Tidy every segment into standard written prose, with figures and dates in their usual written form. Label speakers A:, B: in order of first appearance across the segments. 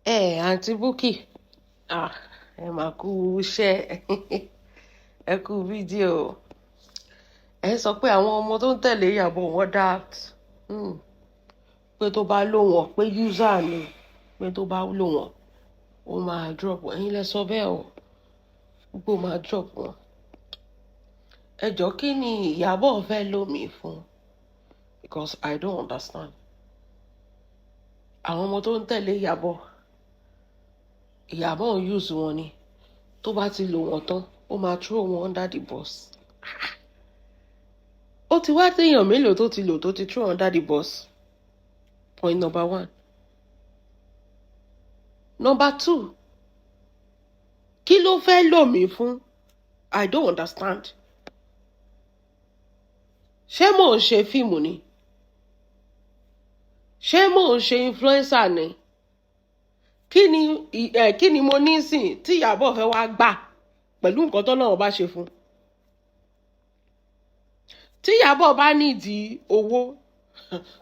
A: Aunty Bukky, ẹ máa kú iṣẹ́ ẹ kú fídíò. Ẹ sọ pé àwọn ọmọ tó ń tẹ̀lé Iyabo wọn daft. Pé tó bá lò wọ́n pé user ni, pé tó bá lò wọ́n ó máa drop. Ẹ̀yin lẹ sọ bẹ́ẹ̀ o, gbogbo máa drop wọn. Ẹ jọ kí ni Iyabo fẹ́ lò mí fún? Because I don't understand. Àwọn ọmọ tó ń tẹ̀lé Iyabo ń use wọn ni, tó bá ti lò wọ́n tán ó máa throw wọn under the bus. Ó ti wá téèyàn mélòó tó ti lò tó ti throw under the bus? Point number 1. Number 2, kí ló fẹ́ lò mí fún? I don't understand. Ṣé mò ń ṣe fíìmù ni? Ṣé mò ń ṣe influencer ni? Kí ni mo ní sìn tí Iyabo fẹ́ wá gbà pẹ̀lú nǹkan t'Ọlọ́run bá ṣe fún? Tí Iyabo bá nídìí owó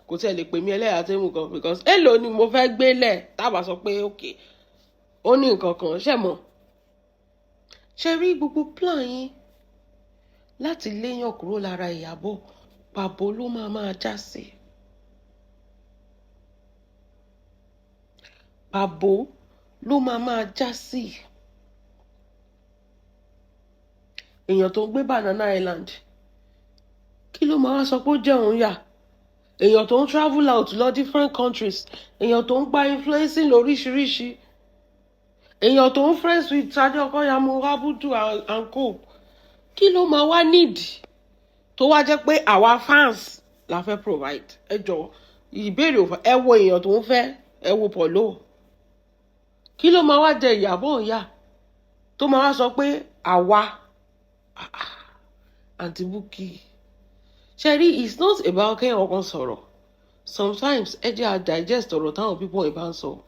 A: kò tiẹ̀ lè pè mí ẹlẹ́yà tẹ́mù kan, because èlò ni mo fẹ́ gbélẹ̀ tábà sọ pé okay ó ní nǹkan kan ṣe mọ̀. Ṣe rí gbogbo plan yín láti léyàn kúrò lára Iyabo, pàbó ló máa já sí. Pàbó ló máa já sí. Èèyàn tó ń gbé Banana Island, kí ló máa wá sọ pé ó jẹ́ òun yà? Èèyàn tó ń travel out lọ different countries, èèyàn tó ń gba influencing lóríṣiríṣi, èèyàn tó ń friends with Sade Okoyamu, Abudu and co. Kí ló máa wá need tó wá jẹ́ pé àwa fans la fẹ́ provide? Ẹ jọ ìbéèrè òfò, ẹ wo èèyàn tó ń fẹ́, ẹ wo Polo. Kí ló máa wá jẹ Iyabo ìyá tó máa wá sọ pé àwa? Aunty Bukky, Sherry, it's not about kéèyàn ọkàn sọ̀rọ̀. Sometimes ẹ jẹ́ à digest ọ̀rọ̀ táwọn people ìbá ń sọ.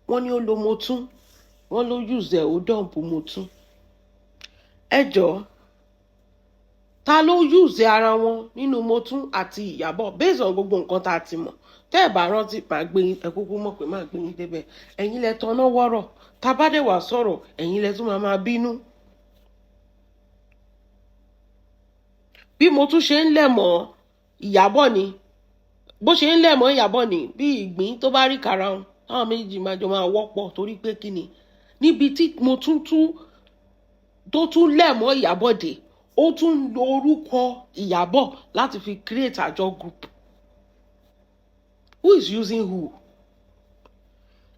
A: Wọ́n ní ó lo motún, wọ́n ló use ẹ̀ ó dump motún. Ẹ jọ ta ló use ara wọn nínú motún àti Iyabo based on gbogbo nǹkan tá a ti mọ̀? Tẹ́ ẹ̀ bá rántí máa gbé yín, ẹ kúkú mọ̀ pé máa gbé yín débẹ̀. Ẹ̀yin lẹ tanná wọ́rọ̀, tá bá dẹ̀ wá sọ̀rọ̀ ẹ̀yin lẹ tún máa bínú. Bí mo tún ṣe ń lẹ̀ mọ́ Iyabo ni, bó ṣe ń lẹ̀ mọ́ Iyabo ni, bí ìgbín tó bá rí karahun táwọn méjì máa jọ máa wọ́pọ̀, torí pé kí ni? Níbi tí mo tó tún lẹ̀ mọ́ Iyabo dé, ó tún lo orúkọ Iyabo láti fi create àjọ group. Who is using who?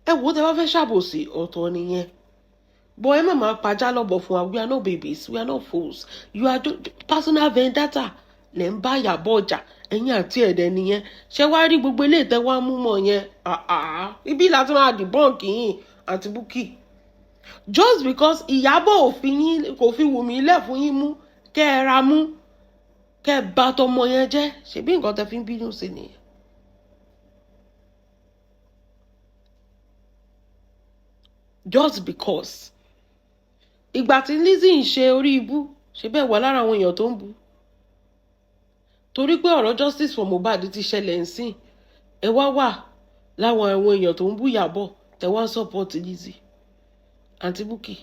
A: Ẹ wo tẹ́ bá fẹ́ ṣàbòsí ọ̀tọ̀ nìyẹn. But ẹ má máa pàjá lọ́bọ̀ fún wa. We are not babies, we are not fools. You are personal vendetta. Lẹ́ ń bá Iyabo ọjà, ẹ̀yin àti ẹ̀dẹ̀ nìyẹn. Ṣé wá rí gbogbo ilé ìtẹ́ wá mú mọ̀ yẹn? Ibi láti máa debunk yín, Aunty Bukky. Just because Iyabo kò fi wù mí lẹ̀ fún yín mú, kẹ́ ẹ ra mú, kẹ́ ẹ bá tọmọ yẹn jẹ́. Ṣebí nǹkan tẹ́ fi ń bínú sí nìyẹn. Just because ìgbà tí Lizzy ń ṣe orí ibú, ṣe bẹ́ẹ̀ wà lára àwọn èèyàn tó ń bú. Torí pé ọ̀rọ̀ justice for Mohbad ti ṣẹlẹ̀ ń sìn, ẹ wá wà láwọn àwọn èèyàn tó ń bú Iyabo, tẹ wá support Lizzy. Aunty Bukky,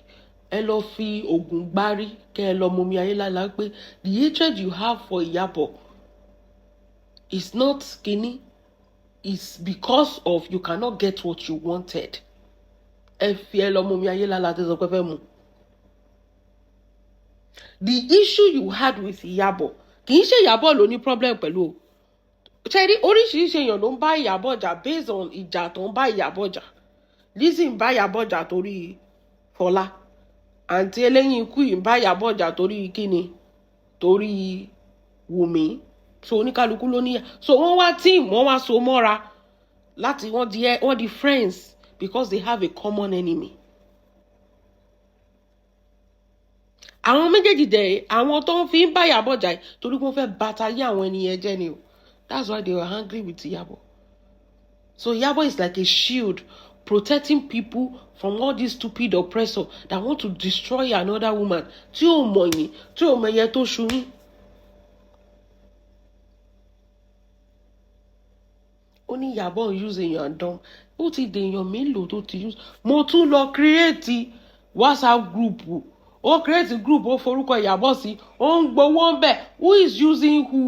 A: ẹ lọ fi oògùn gbárí, kẹ́ ẹ lọ momi ayé lálá pé the hatred you have for Iyabo is not skinny, it's because of you cannot get what you wanted. Ẹ lọ momi ayé lálá tẹ́ sọ pé fẹ́ mu. The issue you had with Iyabo, kì í ṣe Iyabo ló ní problem pẹ̀lú o. Ṣé rí oríṣiríṣi èèyàn ló ń bá Iyabo jà based on ìjà tó ń bá Iyabo jà. Lizzy ń bá Iyabo jà torí Fọlá. Àǹtí eléyìn ikú yìí ń bá Iyabo jà torí kíni? Torí Wùmí. So oníkálukú ló níyà. So wọ́n wá team, wọ́n wá so mọ́ra láti wọ́n di friends because they have a common enemy. Àwọn méjèèjì dẹ̀ àwọn tó ń fi ń bá Iyabo jà torí wọ́n fẹ́ bàtà yé àwọn ènìyàn jẹ́ ni o. That's why they were angry with Iyabo. So Iyabo is like a shield protecting people from all these stupid oppressors that want to destroy another woman. Tí ò mọ̀ yín, tí ò mọ̀ ẹyẹ tó ṣu yín. ó ní Iyabo use èèyàn àdán ó ti dèèyàn mélòó tó ti use mo tún lọ create WhatsApp group ó create group ó forúkọ Iyabo sí ó ń gbowó ń bẹ̀ who is using who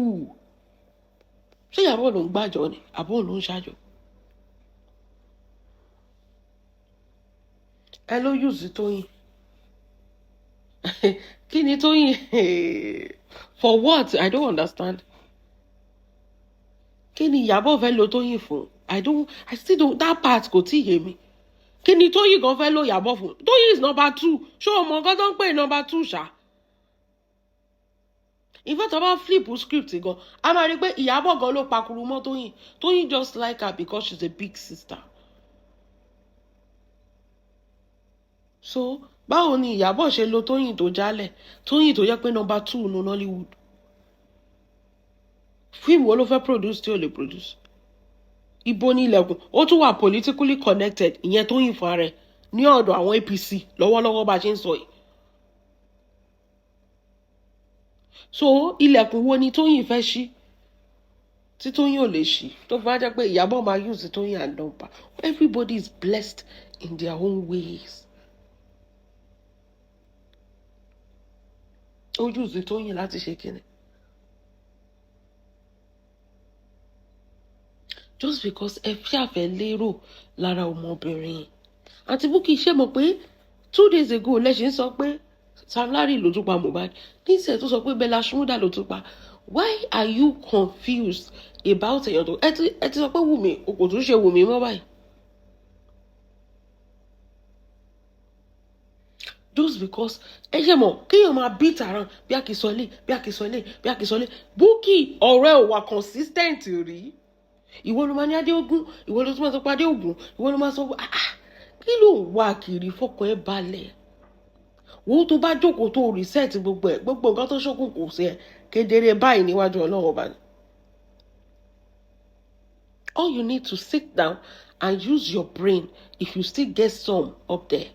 A: ṣé Iyabo ló ń gbàjọ ni àbó ló ń ṣàjọ ẹ ló use Tóyìn kí ni Tóyìn for what I don't understand kí ni Iyabo fẹ́ lo Tóyìn fún I still don't that part kò tí yé mi kí ni Tóyìn gan fẹ́ lo Iyabo fún Tóyìn is number 2 ṣé o mọ nǹkan tó ń pè number 2 ṣá in fact about flip script gan a máa rí pé Iyabo gan ló pakuru mọ́ Tóyìn just like her because she's a big sister so báwo ni Iyabo ṣe lo Tóyìn tó jálẹ̀ Tóyìn tó yẹ pé number 2 ní Nollywood fíìmù wo ló fẹ́ produce tí ò lè produce ibo ní ilẹ̀kùn ó tún wà politically connected ìyẹn Tóyìn fún ara ẹ̀ ní ọ̀dọ̀ àwọn APC lọ́wọ́lọ́wọ́ bá ṣe ń sọ yìí so ilẹ̀kùn wo ni Tóyìn fẹ́ ṣí tí Tóyìn ò lè ṣí tó fi wá jẹ́ pé Iyabo máa use Tóyìn and dumper everybody is blessed in their own ways ó use Tóyìn láti ṣe kíni just because ẹ fi àfẹ́ lérò lára ọmọbìnrin àti Bukky ṣe mọ̀ pé 2 days ago lẹ́sìn sọ pé Sam Larry ló tún pa Mohbad níṣẹ́ tó sọ pé Bella Shmurda ló tún pa why are you confused about èèyàn tó ẹ ti sọ pé Wùmí o kò tún ṣe Wùmí mọ́ báyìí just because ẹ ṣe mọ̀ kéèyàn máa beat around bí Akínsọ́lé bí Akínsọ́lé bí Akínsọ́lé Bukky ọ̀rẹ́ ò wà consistent rí ìwọ ló máa ní Adéògùn ìwọ ló tún máa sọ pé Adéògùn ìwọ ló máa sọ pé kí ló ń wá kiri fọkàn ẹ balẹ̀ wo tó bá jókòó tó reset gbogbo nǹkan tó ṣókùn kò sí ẹ kedere báyìí níwájú Ọlọ́run ọba ni all you need to sit down and use your brain if you still get some up there.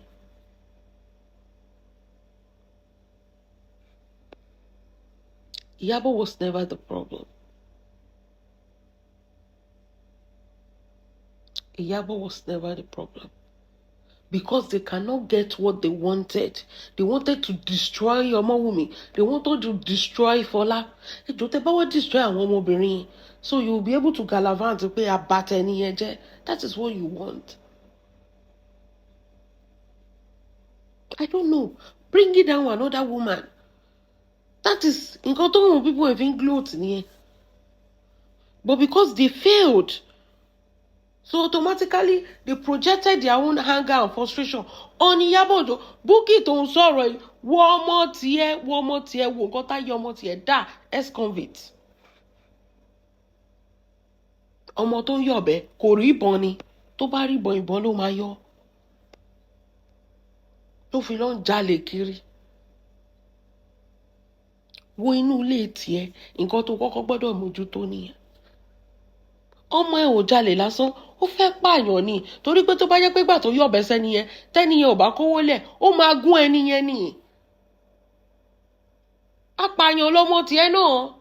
A: Iyabo was never the problem. Iyabo was never the problem. Because they cannot get what they wanted. They wanted to destroy Omowumi. They wanted to destroy Fola. Destroy ọmọbìnrin. So you'll be able to gallivant to pay a battery. That is what you want. I don't know. Bring it down another woman. That is nǹkan tó mọ̀ people have gloat nìyẹn. But because they failed, so automatically they projected their own anger and frustration on Iyabo. Bukky tó ń sọ̀rọ̀ yìí wo ọmọ tiẹ̀ wo nǹkan táyé ọmọ tiẹ̀ dá ex-convict. Ọmọ tó ń yọ̀bẹ kò rí ìbọn ni tó bá rí ìbọn ló máa yọ ló fi lọ ń jalè kiri. Wo inú ilé tiẹ̀ nǹkan tó kọ́kọ́ gbọ́dọ̀ mójútó nìyẹn. Ọmọ ẹ ò jalè lásán ó fẹ́ pààyàn ni torí pé tó bá jẹ́ pé gbà tó yọ̀bẹ sẹ́ni yẹn tẹ́ni yẹn ò bá kówó lẹ̀ ó máa gún ẹni yẹn ni. Apààyàn lọmọ tiẹ̀ náà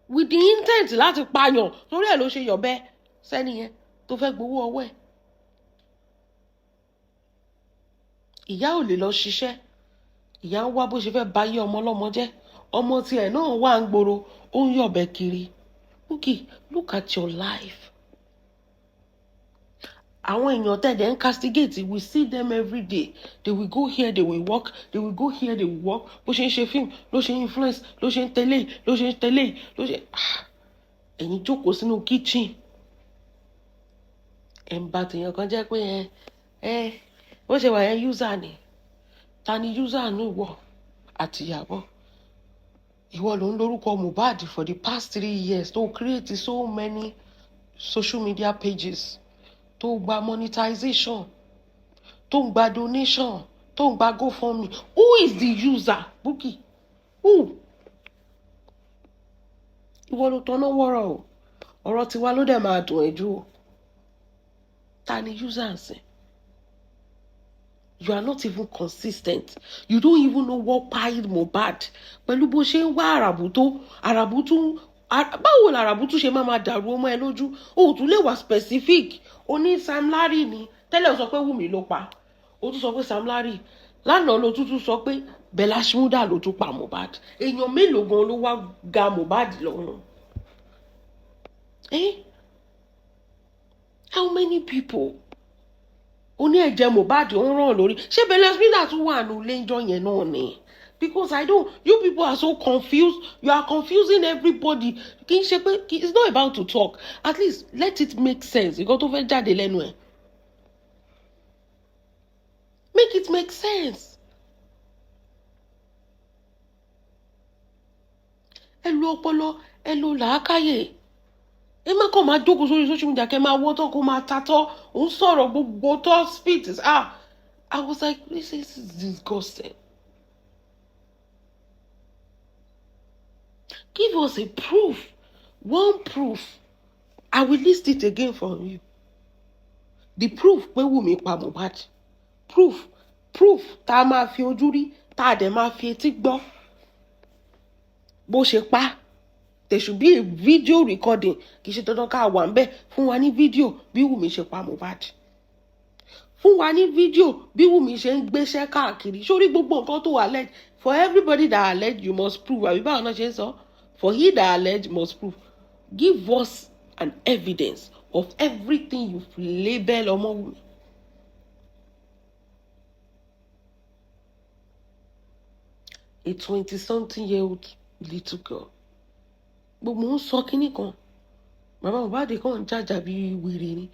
A: with the intent láti pààyàn torí ẹ̀ ló ṣe yọ̀bẹ sẹ́ni yẹn tó fẹ́ gbowó ọwọ́ ẹ̀. Ìyá ò lè lọ ṣiṣẹ́ ìyá ń wá bó ṣe fẹ́ báyé ọmọ ọlọ́mọ jẹ́ ọmọ tiẹ̀ náà wà ń gbòòrò ó ń yọ̀bẹ kiri. Bukky, look at your life. Àwọn èèyàn tẹ̀lé ń castigate, we see them every day. They will go here, they will walk. They will go here, they will walk. Bó ṣe ń ṣe fíìmù, ló ṣe influence, ló ṣe ń tẹ̀lé, ló ṣe ń tẹ̀lé, ló ṣe. Ẹ̀yin jókòó sínú kitchen. Ẹ̀ ń bá tèèyàn kan jẹ́ pé bó ṣe wà yẹn user ni. Ta ni user ní ìwọ àti Iyabo? Ìwọ ló ń lórúkọ Mohbad for the past 3 years tó create so many social media pages tó gba monetization tó gba donation tó gba GoFundMe. Who is the user? Bukky. Who? Ìwọ ló tọ́nà wọ́rọ̀ o ọ̀rọ̀ tiwa ló dẹ̀ máa dùn ẹ̀jú o. Ta ni user ń sìn? You are not even consistent. You don't even know what paid Mohbad. Pẹ̀lú bó ṣe ń wá àràbù tó báwo làràbù tún ṣe máa dàrú ọmọ ẹ lójú o tún lè wà specific o ní Sam Larry ni tẹ́lẹ̀ o sọ pé Wùmí ló pa o tún sọ pé Sam Larry lánàá ló tún sọ pé Bella Shmurda ló tún pa Mohbad èèyàn mélòó gan ló wá ga Mohbad lọ́rùn how many people ó ní ẹ̀jẹ̀ Mohbad ó ń ràn lórí ṣé Bella Shmurda tún wà nù lẹ́jọ́ yẹn náà ni because you people are so confused you are confusing everybody kì í ṣe pé it's not about to talk at least let it make sense nǹkan tó fẹ́ jáde lẹ́nu ẹ̀ make it make sense ẹ lo ọpọlọ ẹ lo làákàyè ẹ má kàn máa jókòó sórí social media kẹ máa wọ́tọ́ kó máa tatọ́ òun sọ̀rọ̀ gbogbo tó spit I was like this is disgusting. Give us a proof. One proof. I will list it again for you. The proof pé Wùmí pa Mohbad. Proof. Tá a máa fi ojú rí, tá a dẹ̀ máa fi etí gbọ́. Bó ṣe pa. There should be a video recording. Kì í ṣe dandan ká wà ńbẹ̀ fún wa ní fídíò bí Wùmí ṣe pa Mohbad. Fún wa ní fídíò bí Wùmí ṣe ń gbéṣẹ́ káàkiri. Sórí gbogbo nǹkan tó wà led. For everybody that alleged, you must prove. Àbí báwo náà ṣe ń sọ? For he that alleged must prove. Give us an evidence of everything you've labeled Omowumi. A 20-something-year-old little girl. But mo ń sọ kíní kan. Màmá Mohbad kan jàjà bí wèrè ni.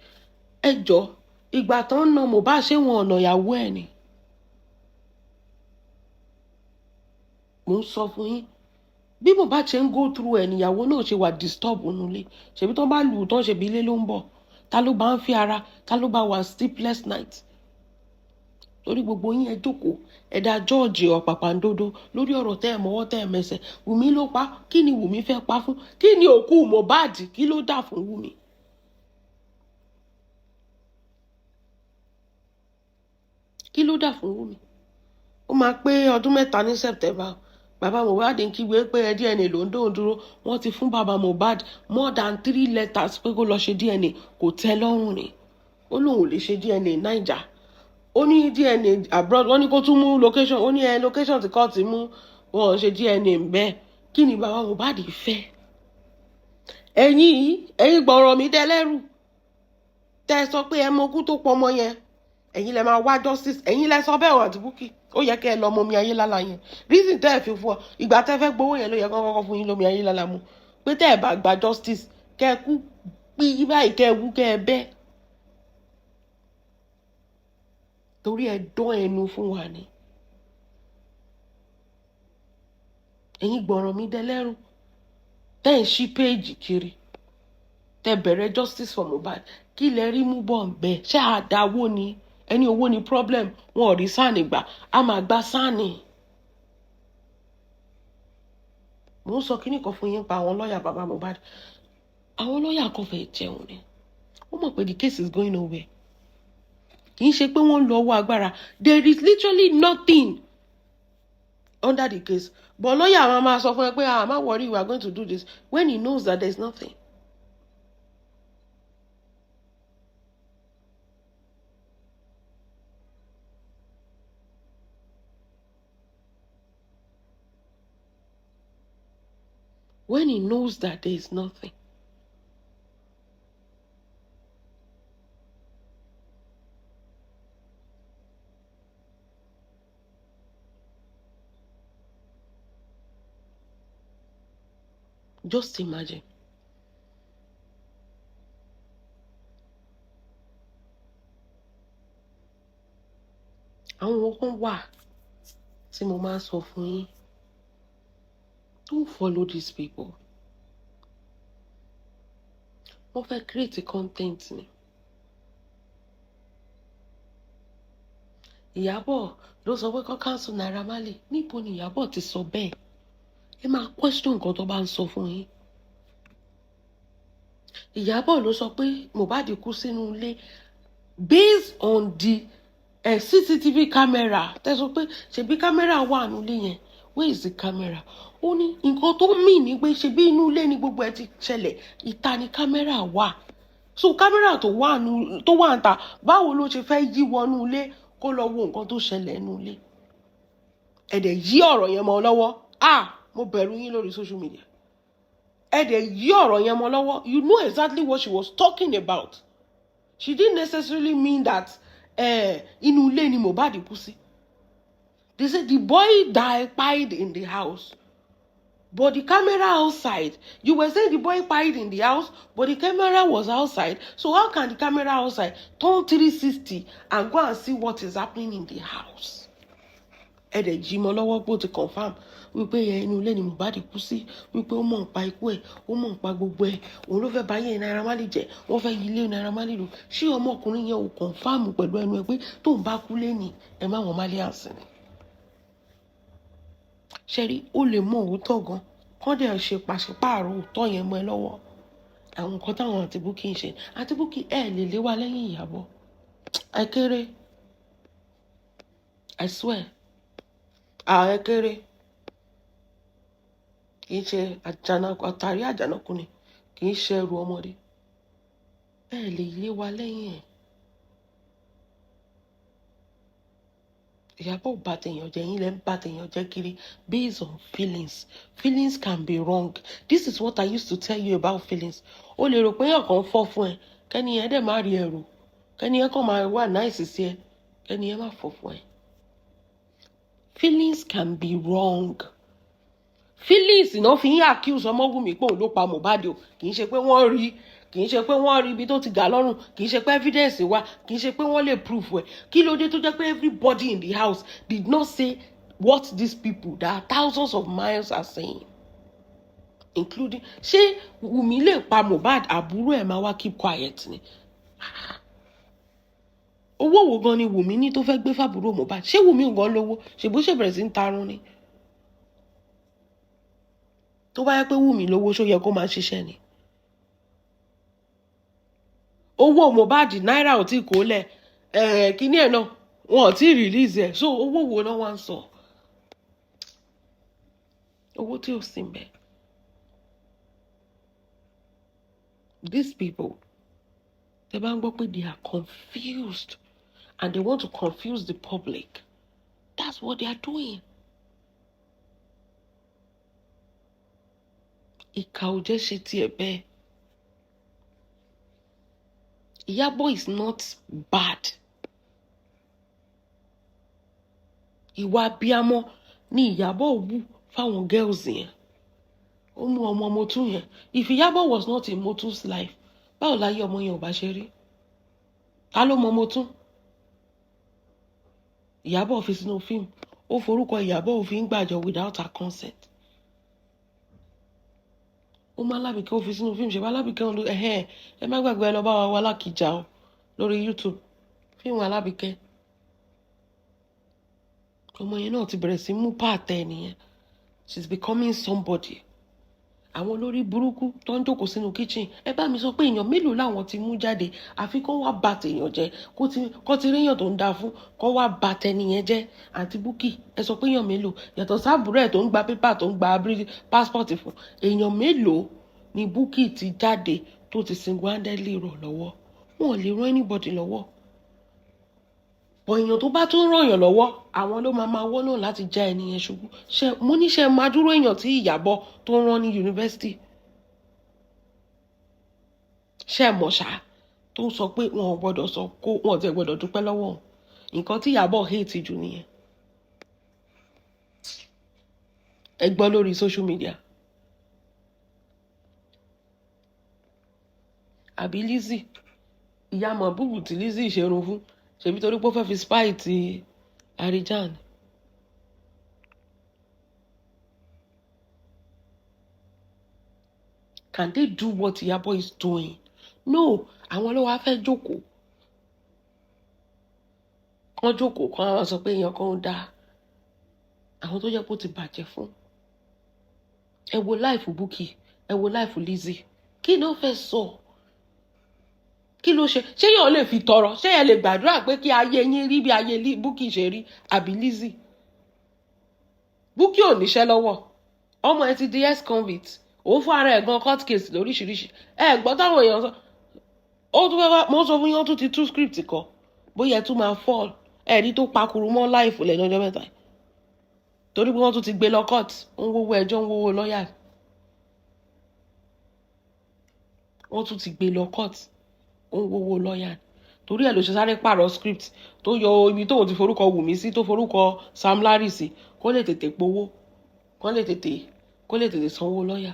A: Ẹ jọ̀ọ́, ìgbà tán ná Mohbad ṣé wọn ọ̀nà ìyàwó ẹ̀ ni. Mo ń sọ fún yín. Bí Mohbad ṣe ń go through ẹ̀ níyàwó náà ṣe wà disturb nulẹ̀. Ṣebí tán bá lù tán ṣebí ilé ló ń bọ̀. Ta ló bá ń fi ara? Ta ló bá wà sleepless night? Lórí gbogbo yín ẹ jókòó. Ẹ dá George Ọ̀pàpàǹdodo lórí ọ̀rọ̀ tẹ́ ẹ mọ́wọ́ tẹ́ ẹ mẹsẹ̀. Wùmí ló pa. Kí ni Wùmí fẹ́ pa fún? Kí ni òkú Mohbad? Kí ló dà fún Wùmí? Kí ló dà fún Wùmí? Ó máa pé ọdún 3 ní September. Bàbá Mohbad ń kígbe pé DNA ló ń dóhùn dúró. Wọ́n ti fún bàbá Mohbad more than 3 letters pé kó lọ ṣe DNA. Kò tẹ́ lọ́rùn ni. Ó lóun ò lè ṣe DNA Naija. Ó ní DNA abroad. Wọ́n ní kó tún mú location. Ó ní location tí kò ti mú wọn ṣe DNA ń bẹ́ẹ̀. Kí ni bàbá Mohbad fẹ́? Ẹ̀yin gbọ́rọ̀ mi dẹ́lẹ́rù. Tẹ́ ẹ sọ pé ẹ mọ kú tó pọ̀ mọ́ yẹn. Ẹ̀yin lẹ máa wá justice. Ẹ̀yin lẹ sọ bẹ́ẹ̀ wà tí Bukky. Ó yẹ kẹ́ ẹ lọ mọ omi ayé lálá yẹn. Reason tẹ́ ẹ fi fún ọ. Ìgbà tẹ́ fẹ́ gbowó yẹn ló yẹ kọ́kọ́ fún yín lómi ayé lálá mu. Pé tẹ́ ẹ bá gba justice. Kẹ́ ẹ kú pí báyìí kẹ́ ẹ wú kẹ́ ẹ bẹ́. Torí ẹ dán ẹnu fún wa ni. Ẹ̀yin gbọ́rọ̀ mi dẹ́lẹ́rù. Tẹ́ ẹ ṣí péèjì kiri. Tẹ́ bẹ̀rẹ̀ justice for Mohbad. Kí lẹ rí mú bọ̀ ń bẹ́ẹ̀? Ṣé àdáwó ni? Ẹni owó ni problem. Wọn ò rí sáànì gbà. A máa gba sáànì. Mo ń sọ kíní kan fún yín pa àwọn lọ́ọ̀yà bàbá Mohbad. Àwọn lọ́ọ̀yà kan fẹ́ jẹun ni. Wọ́n mọ̀ pé the case is going nowhere. Kì í ṣe pé wọ́n ń lo ọwọ́ agbára. There is literally nothing under the case. But lọ́ọ̀yà máa sọ fún ẹ pé má worry, we are going to do this when he knows that there is nothing. When he knows that there is nothing. Just imagine. Àwọn kan wà tí mo máa sọ fún yín. Don't follow these people. Wọ́n fẹ́ create content ni. Iyabo ló sọ pé kó cancel Naira Marley. Níbo ni Iyabo ti sọ bẹ́ẹ̀? Ẹ máa question nǹkan tó bá ń sọ fún yín. Iyabo ló sọ pé Mohbad kú sínú ilé based on the CCTV camera. Tẹ́ sọ pé ṣebí camera wà nílé yẹn. where is the camera? Ó ní nǹkan tó mì ní pé ṣe bí inú ilé ni gbogbo ẹ ti ṣẹlẹ̀, ìta ni camera wà. So camera tó wà níta, báwo ló ṣe fẹ́ yí wọnú ilé kó lọ wo nǹkan tó ṣẹlẹ̀ nínú ilé? Ẹ̀dẹ̀ yí ọ̀rọ̀ yẹn mọ́ lọ́wọ́. Mo bẹ̀rù yín lórí social media. Ẹ̀dẹ̀ yí ọ̀rọ̀ yẹn mọ́ lọ́wọ́. You know exactly what she was talking about. She didn't necessarily mean that inú ilé ni Mohbad kú sí. They said the boy died in the house, but the camera outside. You were saying the boy died in the house, but the camera was outside. So how can the camera outside turn 360 and go and see what is happening in the house? Ẹ̀dẹ̀ jí mọ́ lọ́wọ́ pé ó ti confirm wípé inú ilé ni Mohbad kú sí, wípé ó mọ̀ nípa ikú ẹ̀, ó mọ̀ nípa gbogbo ẹ̀, òun ló fẹ́ bá yé Naira Marley jẹ́, wọ́n fẹ́ yí ilé Naira Marley lò. Ṣé ọmọkùnrin yẹn ò confirm pẹ̀lú ẹnu ẹ pé tóun bá kú lẹ́nìí ẹ má wọn Marley àsìn ni? Ṣẹ́rí, ó lè mọ òótọ́ gan, kán dẹ̀ ṣe pàṣípààrọ̀ òótọ́ yẹn mọ́ ẹ lọ́wọ́. Àwọn nǹkan táwọn Aunty Bukky ń ṣe. Aunty Bukky lè lé wa lẹ́yìn Iyabo. Ẹ kéré. I swear. Ẹ kéré. Kì í ṣe àtàrí àjànàkú ni, kì í ṣe ẹrù ọmọdé. Lè lé wa lẹ́yìn ẹ̀. Iyabo bá tèèyàn jẹ́, yín lẹ́ ń bá tèèyàn jẹ́ kiri based on feelings. Feelings can be wrong. This is what I used to tell you about feelings. O lè rò pé èèyàn kan fọ́ fún ẹ, kẹ́ni yẹn dẹ̀ má rí ẹrù, kẹ́ni yẹn kàn máa wà nice sí ẹ, kẹ́ni yẹn má fọ́ fún ẹ. Feelings can be wrong. Feelings náà fi ń accuse Ọmọwùmí pé òun ló pa Mohbad o. Kì í ṣe pé wọ́n rí, kì í ṣe pé wọ́n rí ibi tó ti gà lọ́rùn, kì í ṣe pé evidence wà, kì í ṣe pé wọ́n lè prove ẹ̀. Kí ló dé tó jẹ́ pé everybody in the house did not say what these people that are thousands of miles are saying, including ṣé Wùmí lè pa Mohbad, àbúrò ẹ̀ máa wá keep quiet ni? Owó wo gan ni Wùmí ní tó fẹ́ gbé fàbúrò Mohbad? Ṣé Wùmí ò gan lówó? Ṣèbó ṣe bẹ̀rẹ̀ sí ń tarun ni? Tó bá yẹ pé Wùmí lówó, ṣó yẹ kó máa ṣiṣẹ́ ni? Owó Mohbad náírà ò tí kò lẹ̀, kíní ẹ̀ náà wọn ò tí release ẹ̀. So owó wo náà wá ń sọ? Owó tí ò sí ńbẹ̀. These people, tẹ́ bá ń gbọ́ pé they are confused and they want to confuse the public. That's what they are doing. Ìkà ò jẹ́ ṣe tiẹ̀ bẹ́ẹ̀. Iyabo is not bad. Ìwà abiyamọ ni Iyabo wù fáwọn girls yẹn. Ó mú ọmọ Motu yẹn. If Iyabo was not in Motu's life, báwo láyé ọmọ yẹn ò bá ṣe rí? Ta ló mọ Motu? Iyabo fi sínú fíìmù. Ó forúkọ Iyabo fi ń gbàjọ without her consent. Ó má Alábìkẹ́ ó fi sínú fíìmù. Ṣe bá Alábìkẹ́ òun ló ẹ má gbàgbé ẹ lọ bá wa Lákìjà o lórí YouTube. Fíìmù Alábìkẹ́. Ọmọ yẹn náà ti bẹ̀rẹ̀ sí mú pàtẹ́ nìyẹn. She's becoming somebody. Àwọn olórí burúkú tó ń jókòó sínú kitchen, ẹ bá mi sọ pé èèyàn mélòó làwọn ti mú jáde, àfi kó wá bà tèèyàn jẹ́, kó ti ríyàn tó ń da fún, kó wá bà tẹnìyẹn jẹ́. Aunty Bukky, ẹ sọ pé èèyàn mélòó? Yàtọ̀ sábúrò ẹ̀ tó ń gba pépà, tó ń gba passport fún, èèyàn mélòó ni Bukky ti jáde tó ti single-handedly rọ̀ lọ́wọ́? Wọn ò lè ràn anybody lọ́wọ́. Bọ̀ èèyàn tó bá tún ràn yàn lọ́wọ́, àwọn ló máa wọ́nà láti já ẹni yẹn ṣubú. Mo níṣẹ́ máa dúró èèyàn tí Iyabo tó ń rán ní yunifásitì. Ṣé mọ̀ ṣá tó ń sọ pé wọn ò gbọ́dọ̀ sọ kó wọn ò tiẹ̀ gbọ́dọ̀ dúpẹ́ lọ́wọ́ òun. Nǹkan tí Iyabo hate jù nìyẹn. Ẹ gbọ́ lórí social media. Àbí Lizzy, ìyá Mọ̀búbù tí Lizzy ṣerun fún, ṣebí torí pé ó fẹ́ fi spy ti Arijan. Can they do what Iyabo is doing? No, àwọn ló wá fẹ́ jókòó. Kán jókòó kan àwọn sọ pé èèyàn kan ń dá. Àwọn tó jẹ́ pé ó ti bàjẹ́ fún. Ẹ wo life Bukky, ẹ wo life Lizzy. Kí ló fẹ́ sọ? Kí ló ṣe? Ṣé yàn lè fi tọrọ? Ṣé ẹ lè gbàdúrà pé kí ayé yín rí bí ayé Bukky ṣe rí àbí Lizzy? Bukky ò níṣẹ́ lọ́wọ́ ọmọ ẹ ti di ex-convict òun fún ara ẹ̀ gan court case lóríṣiríṣi gbọ́ táwọn èèyàn sọ ó tún fẹ́ mo sọ fún yín ó tún ti tú script kọ bóyá ẹ tún máa fall ẹ̀rí tó pakuru mọ́ láìfò lẹ́nu ọjọ́ mẹ́ta torí pé wọ́n tún ti gbé lọ court ń wówó ẹjọ́ ń wówó lọ́ọ̀yà wọ́n tún ti gbé lọ court ń wówó lọ́ọ̀yà torí ẹ̀ ló ṣe sáré pààrọ̀ script tó yọ ibi tóun ti forúkọ Wùmí sí tó forúkọ Sam Larry sí kó lè tètè powó kó lè tètè sanwó lọ́ọ̀yà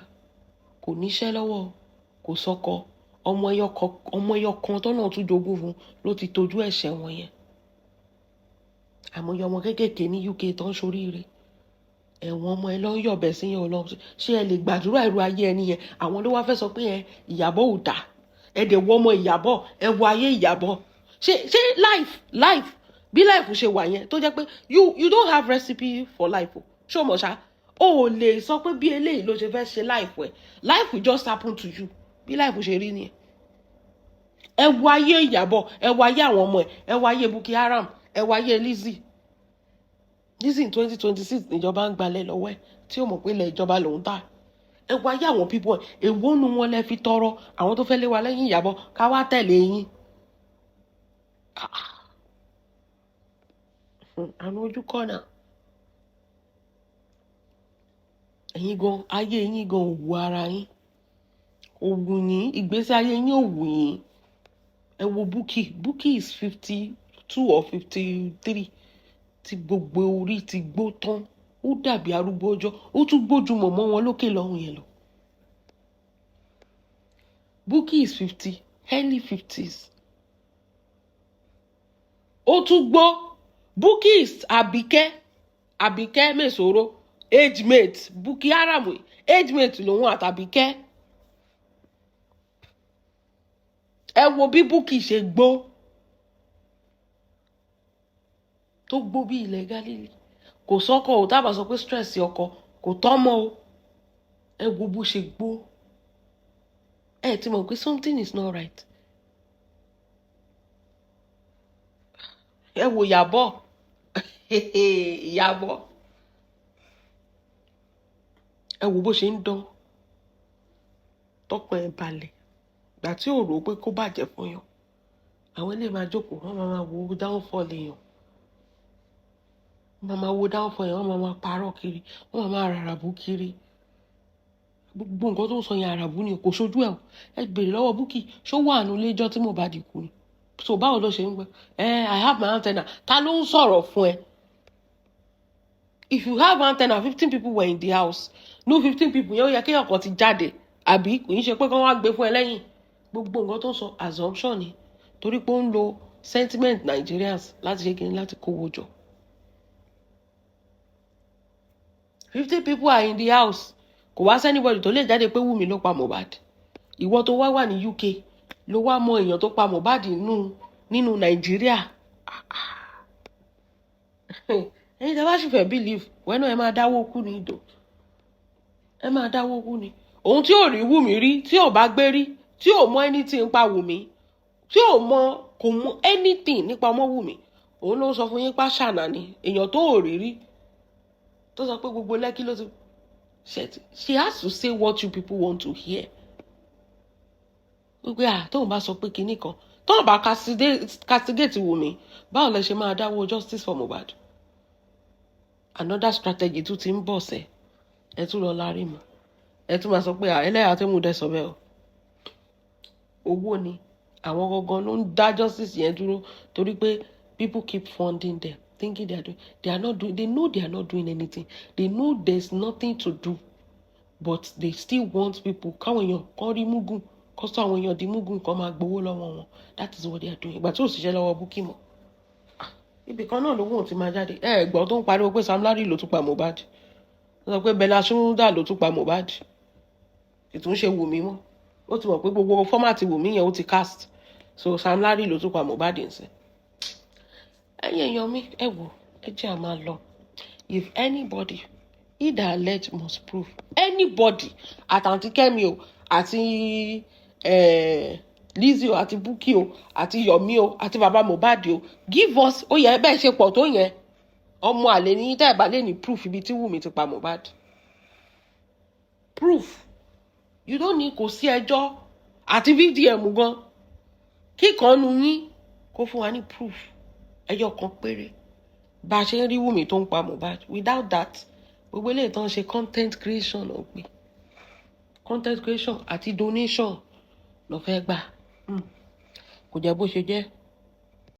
A: kò níṣẹ́ lọ́wọ́ kò sọ́kọ ọmọ ẹyọ kan tó náà tún jogún fún ló ti tọ́jú ẹ̀ṣẹ̀ wọn yẹn àmọ́ ọmọ kéékèèké ní UK tó ń ṣoríire ẹ̀wọ̀n ọmọ ẹ lọ ń yọ̀bẹ̀ sí yẹn ọlọ́run ṣé ẹ lè gbàdúrà irú ayé ẹni yẹn àwọn ló wá fẹ́ sọ pé Ìyábọ̀ ò dá ẹ dẹ̀ wọ ọmọ Ìyábọ̀ ẹ wọ ayé Ìyábọ̀ ṣé life bí life ṣe wà yẹn tó jẹ́ pé you don't have recipe for life o ṣé o mọ̀ ṣá o ò lè sọ pé bí eléyìí ló ṣe fẹ́ ṣe life ẹ̀ life will just happen to you bí life ṣe rí nìyẹn ẹ wọ ayé Ìyábọ̀ ẹ wọ ayé àwọn ọmọ ẹ wọ ayé Boko Haram ẹ wọ ayé Lizzy in 2026 níjọba ń gbalẹ̀ lọ́wọ́ ẹ̀ tí ó mọ̀ pé ilẹ̀ ìjọba lòún tà ẹ wọ ayé àwọn pípọ̀ èwo nu wọn lẹ fi tọrọ àwọn tó fẹ́ lé wa lẹ́yìn Ìyábọ̀ ká wá tẹ̀lé yín àwọn ojú kọ́nà ẹ̀yin gan ayé yín gan òwú ara yín òwú yín ìgbésí ayé yín òwú yín ẹ wo Bukky is 52 or 53 tí gbogbo orí ti gbó tán ó dàbí arúgbó ọjọ́ ó tún gbójúmọ̀ mọ́ wọn lókè lọ́hùn yẹn lọ Bukky is 50 early 50s ó tún gbọ́ Bukky is Àbíkẹ́ Mèsòrò age mate Boko Haram age mate lòun àtàbíkẹ́ ẹ wo bí Bukky ṣe gbó tó gbó bí ilẹ̀ Gálílì kò sọ́kọ ò tábà sọ pé stress ọkọ kò tọ́mọ o ẹ wo bó ṣe gbó ẹ ti mọ̀ pé something is not right ẹ wo Ìyábọ̀ Ìyábọ̀ ẹ wo bó ṣe ń dán tọkàn ẹ balẹ̀ gbà tí ò rò pé kó bàjẹ́ fún yàn àwọn ilé máa jókòó wọ́n máa wo downfall èèyàn wọ́n máa wo downfall èèyàn wọ́n máa parọ́ kiri wọ́n máa ràràbù kiri gbogbo nǹkan tó ń sọ yẹn àràbù ni kò ṣojú ẹ̀ ẹ béèrè lọ́wọ́ Bukky ṣó wà nù léjọ́ tí Mohbad kú ni so báwo ló ṣe ń gbọ́ I have my antenna ta ló ń sọ̀rọ̀ fún ẹ if you have antenna 15 people were in the house no 15 people yẹn ó yẹ kí ọkàn ti jáde àbí kò ń ṣe pé kí wọ́n wá gbé fún ẹ lẹ́yìn gbogbo nǹkan tó ń sọ assumption ni torí pé ó ń lo sentiment Nigerians láti ṣe kìíní láti kówó jọ 50 people are in the house kò wá sẹ́nibọ̀dì tó lè jáde pé Wùmí ló pa Mohbad ìwọ tó wá wà ní UK ló wá mọ èèyàn tó pa Mohbad nínú Nàìjíríà ẹ̀yin tẹ́ bá sì fẹ́ believe wẹ́n náà ẹ máa dáwó kú ní ìdò ẹ máa dáwó kú ni òun tí ò rí Wùmí rí tí ò bá gbé rí tí ò mọ anything nípa Wùmí tí ò mọ kò mọ anything nípa ọmọ Wùmí òun ló sọ fún yín pa ṣànà ni èèyàn tó ò rí rí tó sọ pé gbogbo Lẹ́kí ló ti she has to say what you people want to hear wípé tóun bá sọ pé kinní kan tóun bá castigate Wùmí báwo lẹ ṣe máa dáwó justice for Mohbad another strategy tún ti ń bọ̀ sẹ́ ẹ tún lọ lárí mu ẹ tún máa sọ pé ẹlẹ́yà tó mú dẹ sọ bẹ́ẹ̀ o owó ni àwọn gangan ló ń dá justice yẹn dúró torí pé people keep funding them thinking they know they are not doing anything they know there's nothing to do but they still want people káwọn èèyàn kan rí mugun kó sọ àwọn èèyàn di mugun kan máa gbowó lọ́wọ́ wọn that is what they are doing ìgbà tí ò sì ṣe lọ́wọ́ Bukky mọ́ ibì kan náà lówó ti máa jáde gbọ́ tó ń pariwo pé Sam Larry ló tún pa Mohbad ó sọ pé Bella Shmurda ló tún pa Mohbad ìtúnṣe Wùmí mọ́ ó ti mọ̀ pé gbogbo fọ́màtì Wùmí yẹn ó ti cast so Sam Larry ló tún pa Mohbad nsìn ẹ̀yin èèyàn mi ẹ wò ẹ jẹ́ à máa lọ if anybody either allege must prove anybody àtàntí Kẹ́mi o àti Lizzy o àti Bukky o àti Yomi o àti baba Mohbad o give us ó yẹ bẹ́ẹ̀ ṣe pọ̀ tó yẹn ọmọ àlè ní tẹ́ ẹ̀ bá lè ní proof ibi tí Wùmí ti pa Mohbad. Proof you don't need, kò sí ẹjọ́ àti VDM gan kíkan nu yín kó fún wa ní proof ẹyọ kan péré bá a ṣe ń rí Wùmí tó ń pa Mohbad. Without that gbogbo eléyìí tó ń ṣe content creation ló pé content creation àti donation ló fẹ́ gbà kò jẹ́ bó ṣe jẹ́.